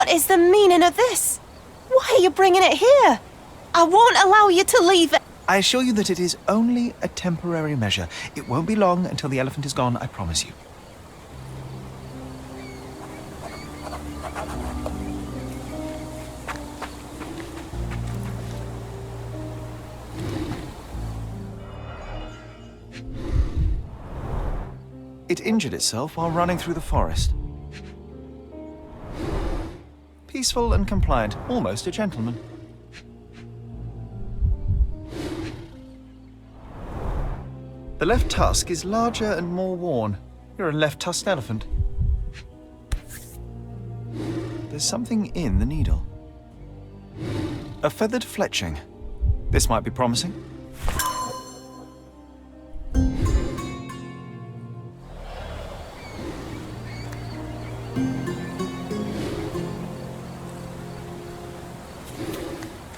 What is the meaning of this? Why are you bringing it here? I won't allow you to leave it. I assure you that it is only a temporary measure. It won't be long until the elephant is gone, I promise you. It injured itself while running through the forest. Peaceful and compliant, almost a gentleman. The left tusk is larger and more worn. You're a left-tusked elephant. There's something in the needle. A feathered fletching. This might be promising.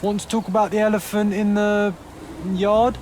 Want to talk about the elephant in the yard?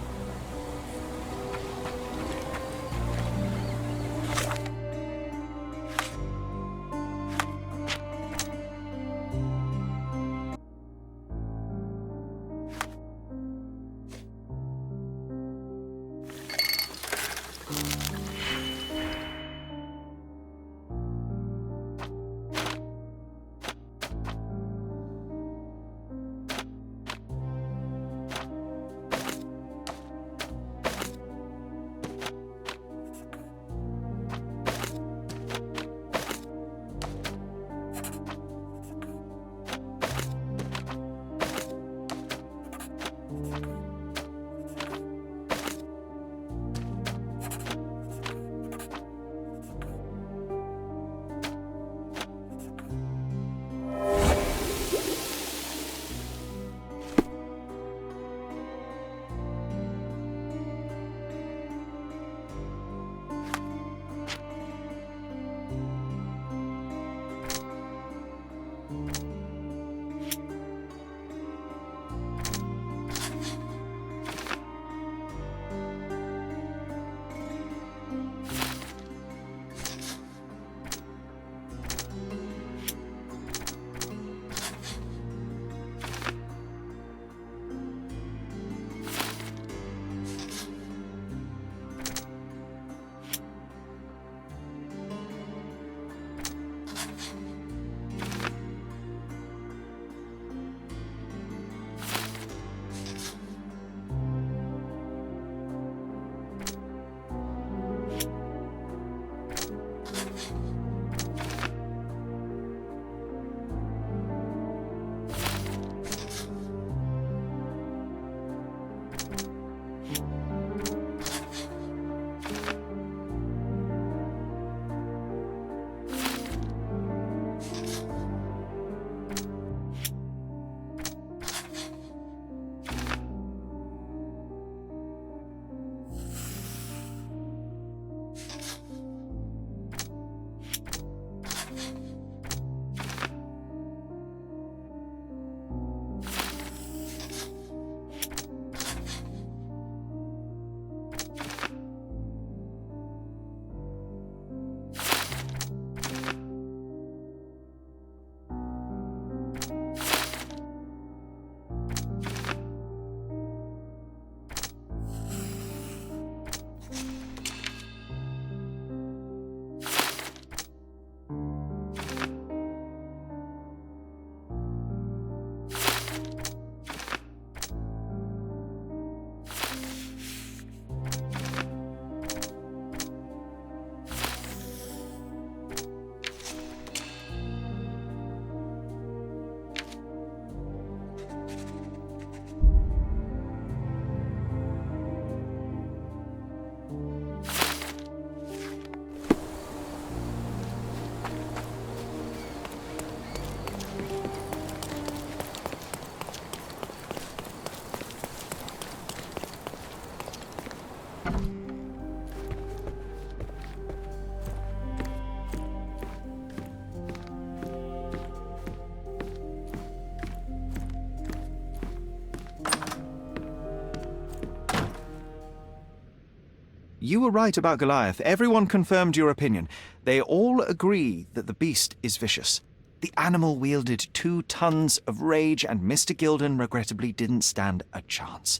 You were right about Goliath. Everyone confirmed your opinion. They all agree that the beast is vicious. The animal wielded 2 tons of rage, and Mr. Gilden regrettably didn't stand a chance.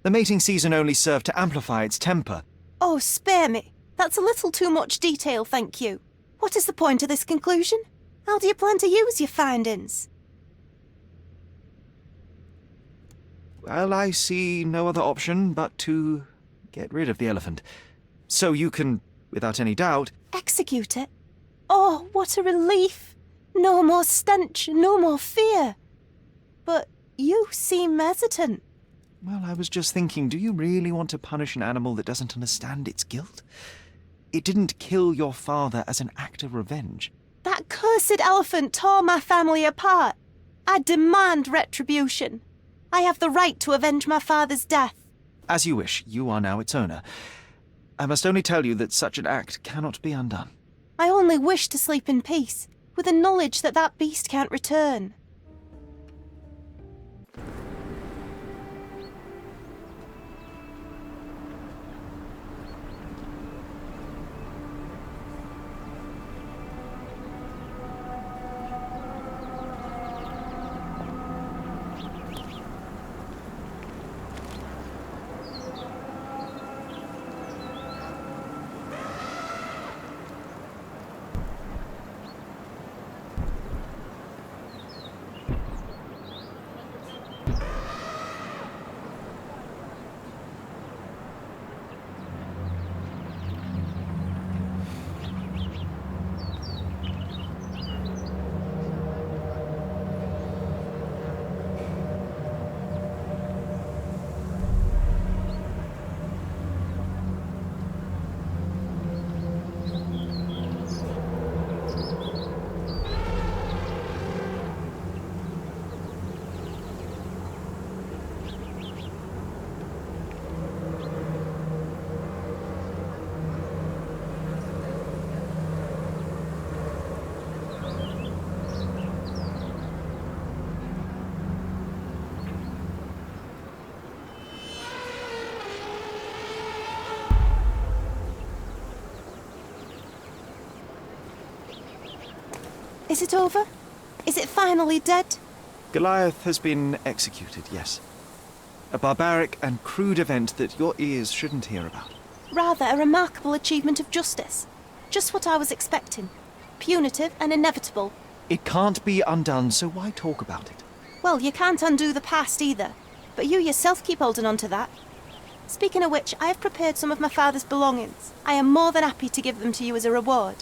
The mating season only served to amplify its temper. Oh, spare me. That's a little too much detail, thank you. What is the point of this conclusion? How do you plan to use your findings? Well, I see no other option but to get rid of the elephant. So you can, without any doubt... Execute it? Oh, what a relief! No more stench, no more fear. But you seem hesitant. Well, I was just thinking, do you really want to punish an animal that doesn't understand its guilt? It didn't kill your father as an act of revenge. That cursed elephant tore my family apart. I demand retribution. I have the right to avenge my father's death. As you wish. You are now its owner. I must only tell you that such an act cannot be undone. I only wish to sleep in peace, with the knowledge that that beast can't return. Is it over? Is it finally dead? Goliath has been executed, yes. A barbaric and crude event that your ears shouldn't hear about. Rather a remarkable achievement of justice. Just what I was expecting. Punitive and inevitable. It can't be undone, so why talk about it? Well, you can't undo the past either. But you yourself keep holding on to that. Speaking of which, I have prepared some of my father's belongings. I am more than happy to give them to you as a reward.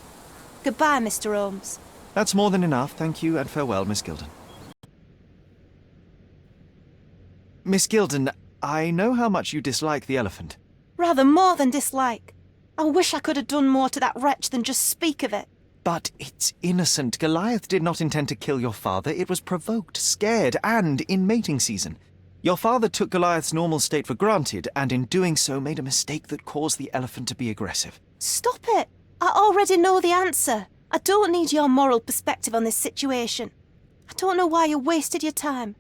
Goodbye, Mr. Holmes. That's more than enough, thank you, and farewell, Miss Gilden. Miss Gilden, I know how much you dislike the elephant. Rather more than dislike. I wish I could have done more to that wretch than just speak of it. But it's innocent. Goliath did not intend to kill your father. It was provoked, scared, and in mating season. Your father took Goliath's normal state for granted, and in doing so made a mistake that caused the elephant to be aggressive. Stop it! I already know the answer. I don't need your moral perspective on this situation. I don't know why you wasted your time.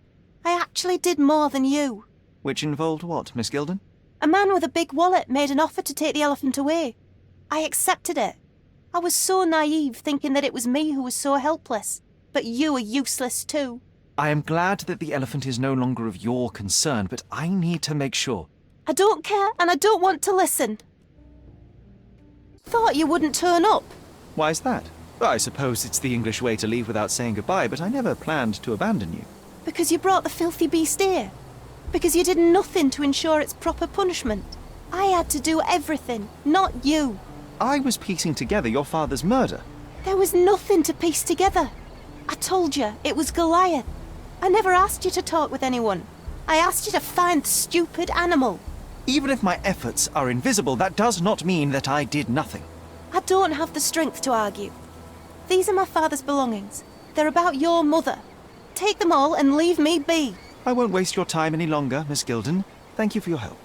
I actually did more than you. Which involved what, Miss Gilden? A man with a big wallet made an offer to take the elephant away. I accepted it. I was so naive, thinking that it was me who was so helpless. But you are useless too. I am glad that the elephant is no longer of your concern, but I need to make sure. I don't care, and I don't want to listen. Thought you wouldn't turn up. Why is that? Well, I suppose it's the English way to leave without saying goodbye, but I never planned to abandon you. Because you brought the filthy beast here. Because you did nothing to ensure its proper punishment. I had to do everything, not you. I was piecing together your father's murder. There was nothing to piece together. I told you, it was Goliath. I never asked you to talk with anyone. I asked you to find the stupid animal. Even if my efforts are invisible, that does not mean that I did nothing. I don't have the strength to argue. These are my father's belongings. They're about your mother. Take them all and leave me be. I won't waste your time any longer, Miss Gilden. Thank you for your help.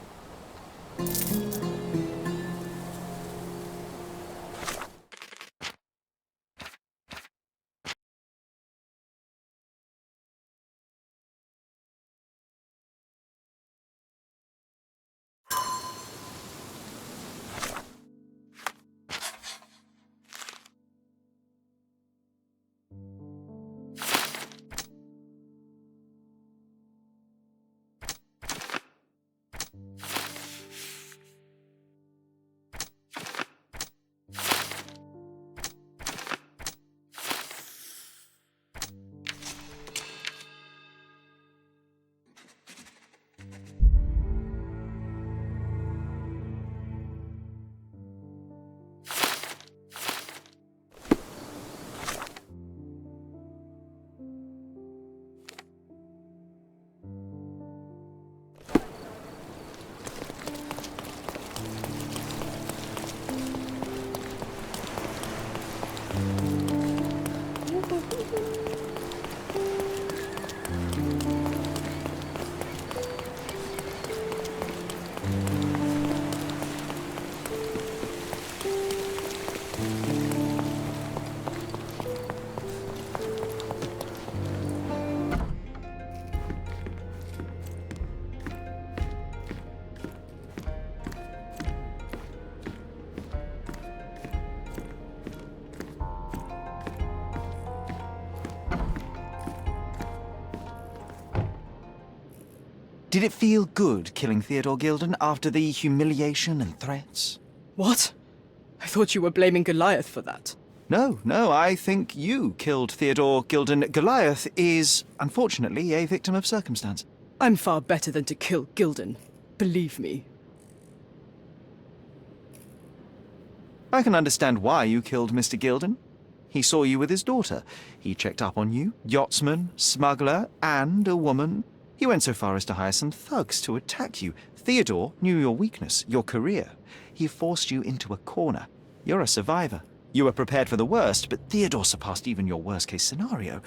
Did it feel good killing Theodore Gilden after the humiliation and threats? What? I thought you were blaming Goliath for that. No, I think you killed Theodore Gilden. Goliath is, unfortunately, a victim of circumstance. I'm far better than to kill Gilden. Believe me. I can understand why you killed Mr. Gilden. He saw you with his daughter. He checked up on you, yachtsman, smuggler, and a woman. He went so far as to hire some thugs to attack you. Theodore knew your weakness, your career. He forced you into a corner. You're a survivor. You were prepared for the worst, but Theodore surpassed even your worst-case scenario.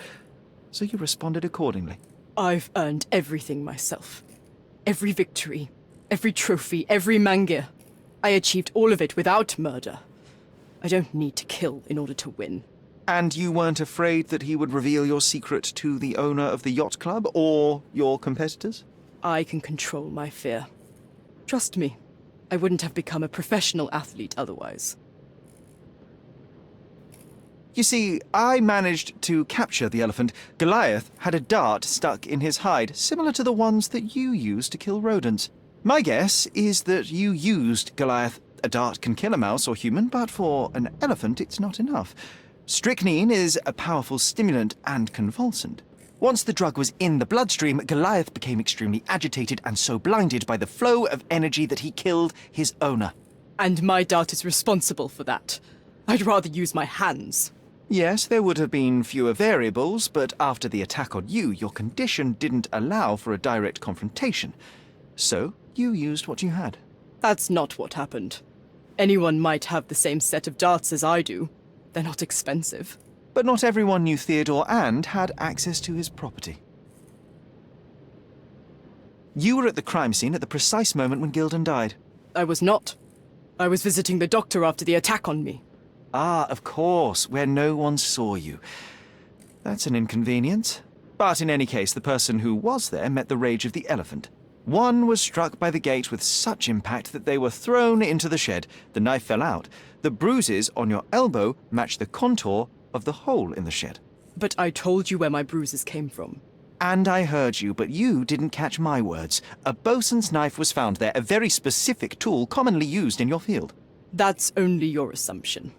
So you responded accordingly. I've earned everything myself. Every victory, every trophy, every mangir. I achieved all of it without murder. I don't need to kill in order to win. And you weren't afraid that he would reveal your secret to the owner of the yacht club or your competitors? I can control my fear. Trust me, I wouldn't have become a professional athlete otherwise. You see, I managed to capture the elephant. Goliath had a dart stuck in his hide, similar to the ones that you used to kill rodents. My guess is that you used Goliath. A dart can kill a mouse or human, but for an elephant it's not enough. Strychnine is a powerful stimulant and convulsant. Once the drug was in the bloodstream, Goliath became extremely agitated and so blinded by the flow of energy that he killed his owner. And my dart is responsible for that. I'd rather use my hands. Yes, there would have been fewer variables, but after the attack on you, your condition didn't allow for a direct confrontation. So, you used what you had. That's not what happened. Anyone might have the same set of darts as I do. They're not expensive. But not everyone knew Theodore and had access to his property. You were at the crime scene at the precise moment when Gilden died. I was not. I was visiting the doctor after the attack on me. Ah, of course, where no one saw you. That's an inconvenience. But in any case, the person who was there met the rage of the elephant. One was struck by the gate with such impact that they were thrown into the shed. The knife fell out. The bruises on your elbow match the contour of the hole in the shed. But I told you where my bruises came from. And I heard you, but you didn't catch my words. A bosun's knife was found there, a very specific tool commonly used in your field. That's only your assumption.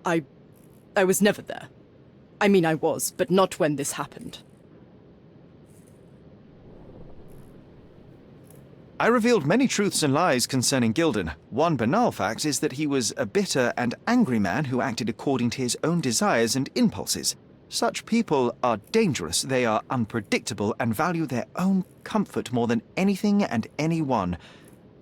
I was never there. I mean, I was, but not when this happened. I revealed many truths and lies concerning Gilden. One banal fact is that he was a bitter and angry man who acted according to his own desires and impulses. Such people are dangerous, they are unpredictable, and value their own comfort more than anything and anyone.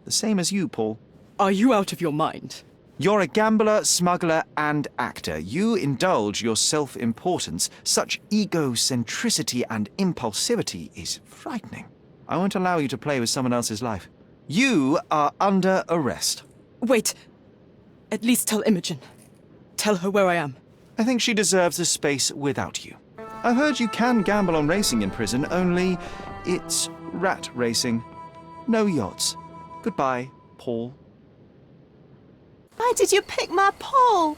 The same as you, Paul. Are you out of your mind? You're a gambler, smuggler, and actor. You indulge your self-importance. Such egocentricity and impulsivity is frightening. I won't allow you to play with someone else's life. You are under arrest. Wait. At least tell Imogen. Tell her where I am. I think she deserves a space without you. I've heard you can gamble on racing in prison, only it's rat racing. No yachts. Goodbye, Paul. Why did you pick my Paul?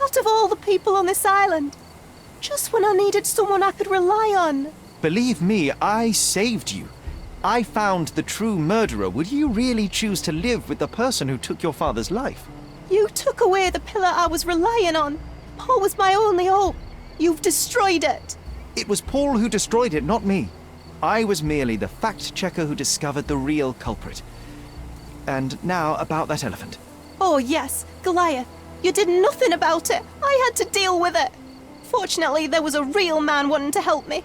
Out of all the people on this island. Just when I needed someone I could rely on. Believe me, I saved you. I found the true murderer. Would you really choose to live with the person who took your father's life? You took away the pillar I was relying on. Paul was my only hope. You've destroyed it. It was Paul who destroyed it, not me. I was merely the fact-checker who discovered the real culprit. And now about that elephant. Oh yes, Goliath. You did nothing about it. I had to deal with it. Fortunately, there was a real man wanting to help me.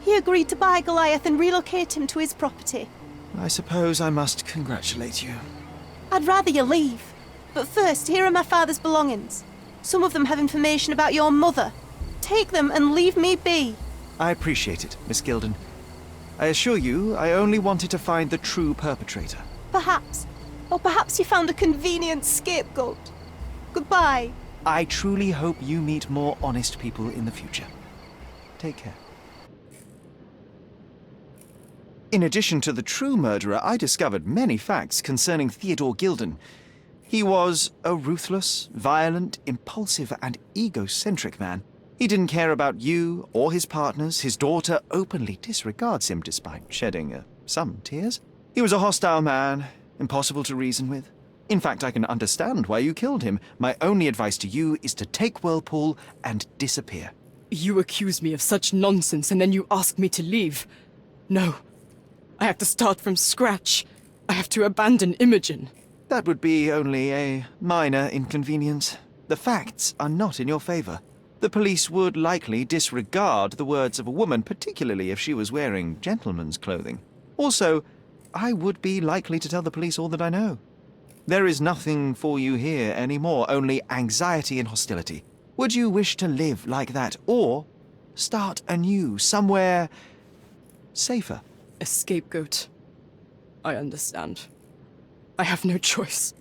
He agreed to buy Goliath and relocate him to his property. I suppose I must congratulate you. I'd rather you leave. But first, here are my father's belongings. Some of them have information about your mother. Take them and leave me be. I appreciate it, Miss Gilden. I assure you, I only wanted to find the true perpetrator. Perhaps. Or perhaps you found a convenient scapegoat. Goodbye. I truly hope you meet more honest people in the future. Take care. In addition to the true murderer, I discovered many facts concerning Theodore Gilden. He was a ruthless, violent, impulsive, and egocentric man. He didn't care about you or his partners. His daughter openly disregards him despite shedding some tears. He was a hostile man, impossible to reason with. In fact, I can understand why you killed him. My only advice to you is to take Whirlpool and disappear. You accuse me of such nonsense and then you ask me to leave. No. I have to start from scratch. I have to abandon Imogen. That would be only a minor inconvenience. The facts are not in your favor. The police would likely disregard the words of a woman, particularly if she was wearing gentleman's clothing. Also, I would be likely to tell the police all that I know. There is nothing for you here anymore, only anxiety and hostility. Would you wish to live like that, or start anew, somewhere safer? A scapegoat. I understand. I have no choice.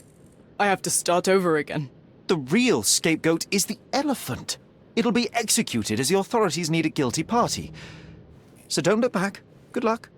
I have to start over again. The real scapegoat is the elephant. It'll be executed as the authorities need a guilty party. So don't look back. Good luck.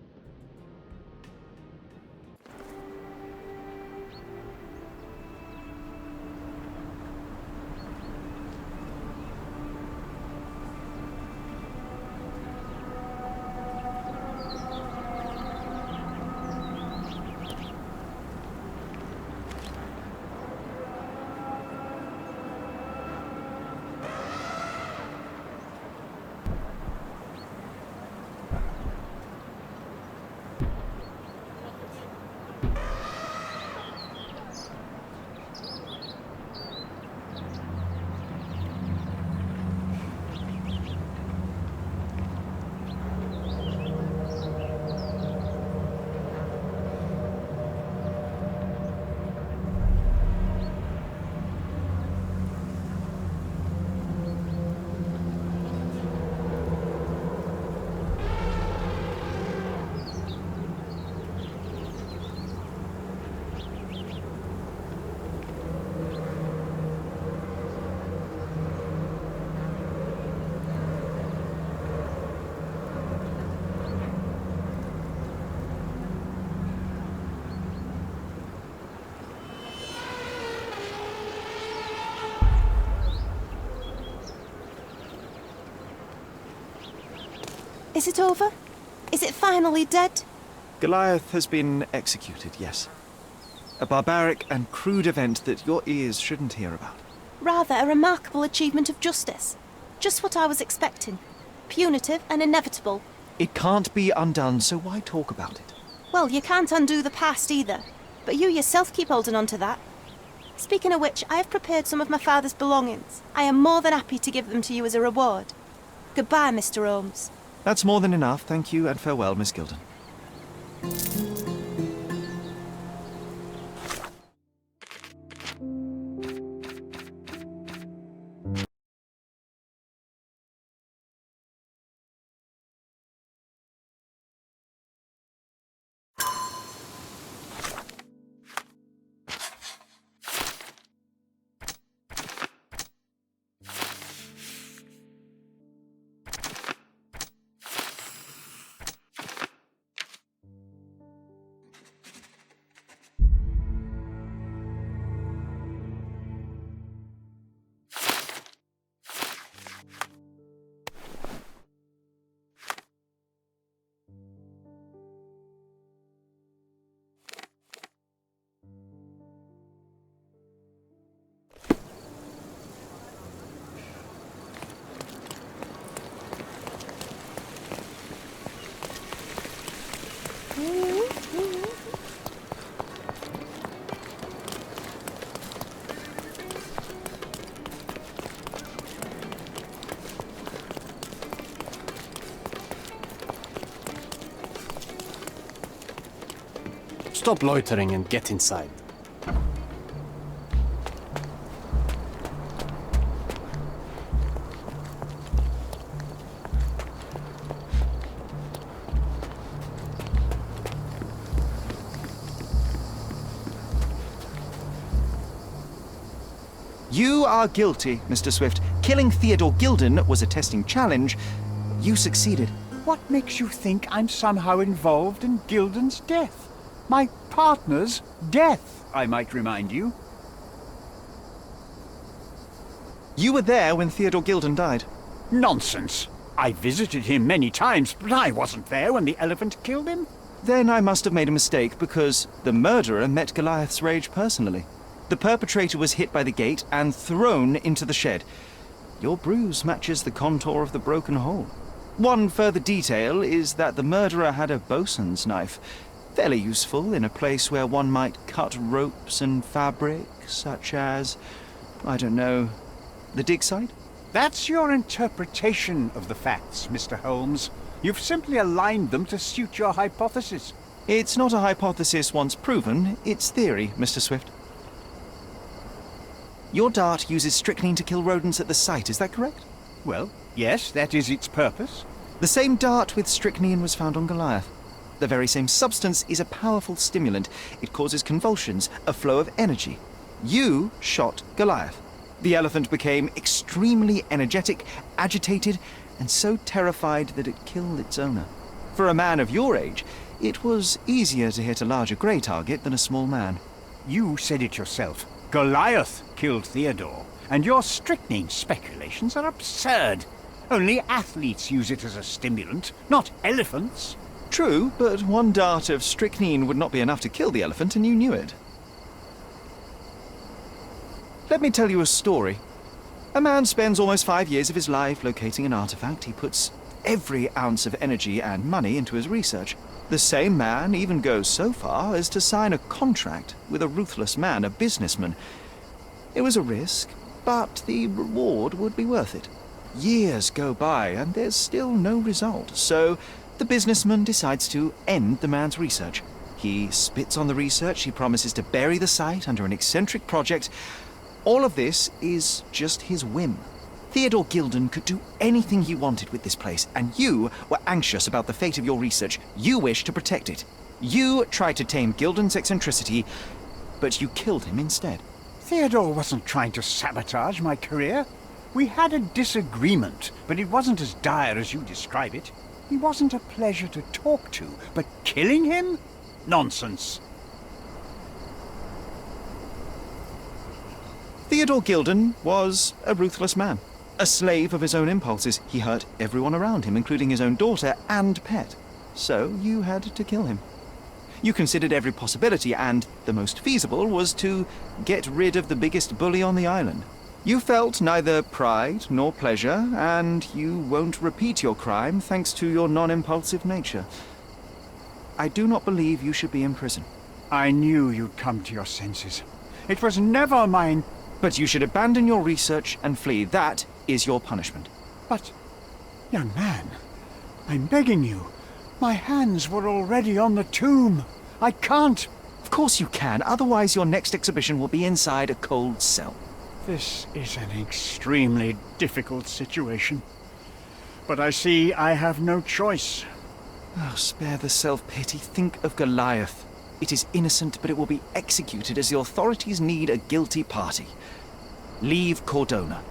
Is it over? Is it finally dead? Goliath has been executed, yes. A barbaric and crude event that your ears shouldn't hear about. Rather a remarkable achievement of justice. Just what I was expecting. Punitive and inevitable. It can't be undone, so why talk about it? Well, you can't undo the past either. But you yourself keep holding on to that. Speaking of which, I have prepared some of my father's belongings. I am more than happy to give them to you as a reward. Goodbye, Mr. Holmes. That's more than enough, thank you, and farewell, Miss Gilden. Stop loitering and get inside. You are guilty, Mr. Swift. Killing Theodore Gilden was a testing challenge. You succeeded. What makes you think I'm somehow involved in Gilden's death? My partner's death, I might remind you. You were there when Theodore Gilden died. Nonsense. I visited him many times, but I wasn't there when the elephant killed him. Then I must have made a mistake, because the murderer met Goliath's rage personally. The perpetrator was hit by the gate and thrown into the shed. Your bruise matches the contour of the broken hole. One further detail is that the murderer had a bosun's knife, fairly useful in a place where one might cut ropes and fabric, such as, I don't know, the dig site? That's your interpretation of the facts, Mr. Holmes. You've simply aligned them to suit your hypothesis. It's not a hypothesis once proven, it's theory, Mr. Swift. Your dart uses strychnine to kill rodents at the site, is that correct? Well, yes, that is its purpose. The same dart with strychnine was found on Goliath. The very same substance is a powerful stimulant. It causes convulsions, a flow of energy. You shot Goliath. The elephant became extremely energetic, agitated, and so terrified that it killed its owner. For a man of your age, it was easier to hit a larger grey target than a small man. You said it yourself. Goliath killed Theodore, and your strychnine speculations are absurd. Only athletes use it as a stimulant, not elephants. True, but one dart of strychnine would not be enough to kill the elephant, and you knew it. Let me tell you a story. A man spends almost 5 years of his life locating an artifact. He puts every ounce of energy and money into his research. The same man even goes so far as to sign a contract with a ruthless man, a businessman. It was a risk, but the reward would be worth it. Years go by and there's still no result, so the businessman decides to end the man's research. He spits on the research, he promises to bury the site under an eccentric project. All of this is just his whim. Theodore Gilden could do anything he wanted with this place, and you were anxious about the fate of your research. You wished to protect it. You tried to tame Gilden's eccentricity, but you killed him instead. Theodore wasn't trying to sabotage my career. We had a disagreement, but it wasn't as dire as you describe it. He wasn't a pleasure to talk to, but killing him? Nonsense. Theodore Gilden was a ruthless man. A slave of his own impulses. He hurt everyone around him, including his own daughter and pet. So you had to kill him. You considered every possibility, and the most feasible was to get rid of the biggest bully on the island. You felt neither pride nor pleasure, and you won't repeat your crime thanks to your non-impulsive nature. I do not believe you should be in prison. I knew you'd come to your senses. It was never mine. But you should abandon your research and flee. That is your punishment. But, young man, I'm begging you. My hands were already on the tomb. I can't. Of course you can, otherwise your next exhibition will be inside a cold cell. This is an extremely difficult situation. But I see I have no choice. Oh, spare the self-pity. Think of Goliath. It is innocent, but it will be executed as the authorities need a guilty party. Leave Cordona.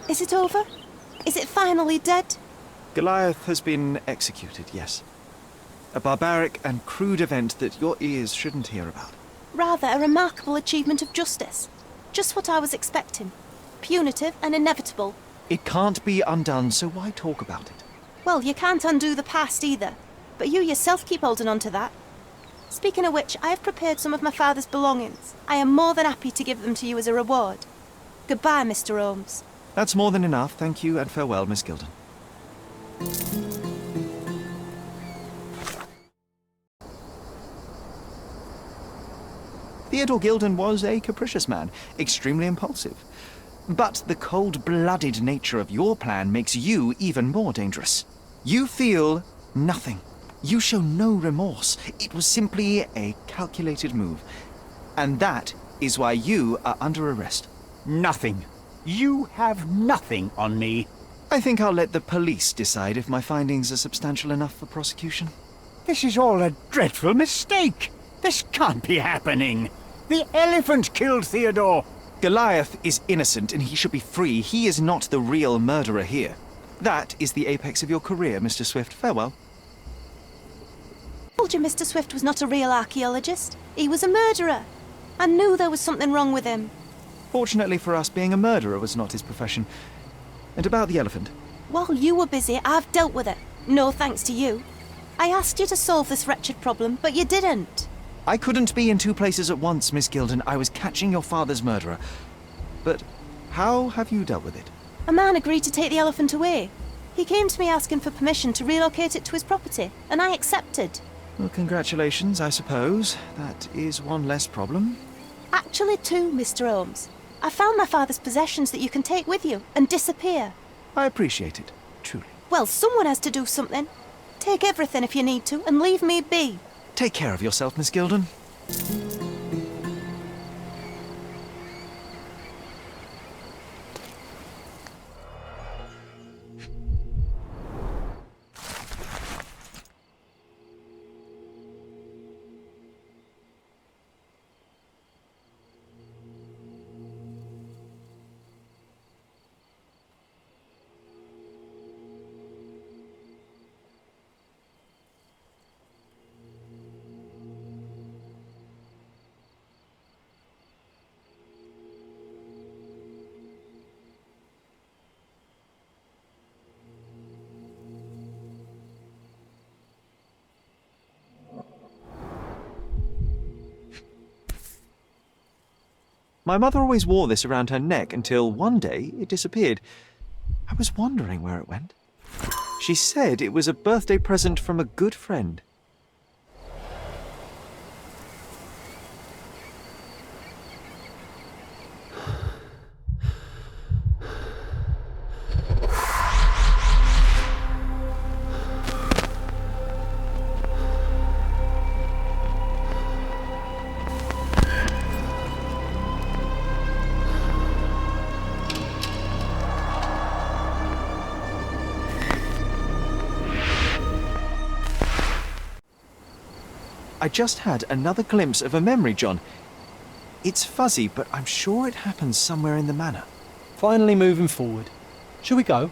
Is it over? Is it finally dead? Goliath has been executed, yes. A barbaric and crude event that your ears shouldn't hear about. Rather a remarkable achievement of justice. Just what I was expecting. Punitive and inevitable. It can't be undone, so why talk about it? Well, you can't undo the past either, but you yourself keep holding on to that. Speaking of which, I have prepared some of my father's belongings. I am more than happy to give them to you as a reward. Goodbye, Mr. Holmes. That's more than enough, thank you, and farewell, Miss Gilden. Theodore Gilden was a capricious man, extremely impulsive. But the cold-blooded nature of your plan makes you even more dangerous. You feel nothing. You show no remorse. It was simply a calculated move. And that is why you are under arrest. Nothing. You have nothing on me. I think I'll let the police decide if my findings are substantial enough for prosecution. This is all a dreadful mistake. This can't be happening. The elephant killed Theodore. Goliath is innocent and he should be free. He is not the real murderer here. That is the apex of your career, Mr. Swift. Farewell. I told you Mr. Swift was not a real archaeologist. He was a murderer. I knew there was something wrong with him. Fortunately for us, being a murderer was not his profession. And about the elephant. While you were busy, I've dealt with it. No thanks to you. I asked you to solve this wretched problem, but you didn't. I couldn't be in two places at once, Miss Gilden. I was catching your father's murderer. But how have you dealt with it? A man agreed to take the elephant away. He came to me asking for permission to relocate it to his property, and I accepted. Well, congratulations, I suppose. That is one less problem. Actually, two, Mr. Holmes. I found my father's possessions that you can take with you and disappear. I appreciate it, truly. Well, someone has to do something. Take everything if you need to, and leave me be. Take care of yourself, Miss Gilden. My mother always wore this around her neck until one day it disappeared. I was wondering where it went. She said it was a birthday present from a good friend. I just had another glimpse of a memory, John. It's fuzzy, but I'm sure it happens somewhere in the manor. Finally moving forward. Shall we go?